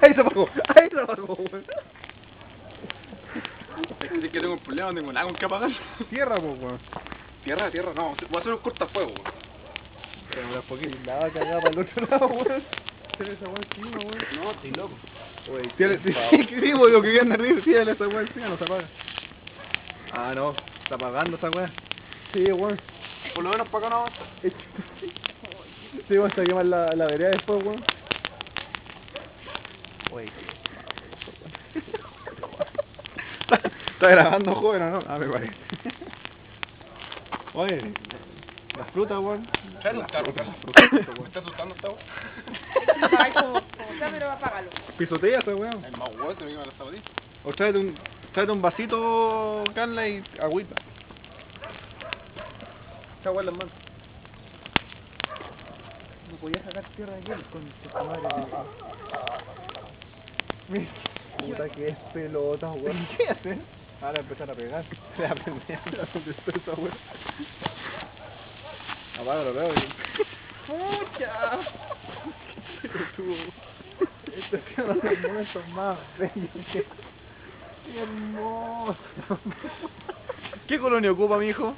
Ahí se apagó, weón. Es que tengo un problema, no tengo nada con que apagar. Tierra, po, weón. Tierra, no, voy a hacer un cortafuego, weón. Pero me da poquito. Y la va a cagar para el otro lado, weón. Tiene esa weón encima, weón. No, estoy loco. Oye, ¿qué digo? Lo que viene arriba, tírale esa weón encima, no se apaga. Ah, no, está apagando esa weón. Sí, weón. Por lo menos para acá no avanza. Sí, weón, se va a quemar la vereda después, weón. Oye, ¿está grabando, joven, o no? Ah, me parece. Oye, las frutas, weón. Trae un carro, Las me frutas, está asustando esta weón. Apagáis como sea, pero apágalo. pisotea esa weón. El más weón se me quema la zapatilla. O tráete un vasito, Carla, y agüita. Chagua en las manos. No podía sacar tierra de aquí con tu madre. Mira, puta que es pelota, weón. ¿Qué haces? Ahora empezar a pegar. Se va a prender. ¿Dónde está esa weón? Apágalo, veo. ¡Pucha! Estos son los momentos más bellos que... ¡Qué hermoso! ¿Qué colonia ocupa, mi hijo?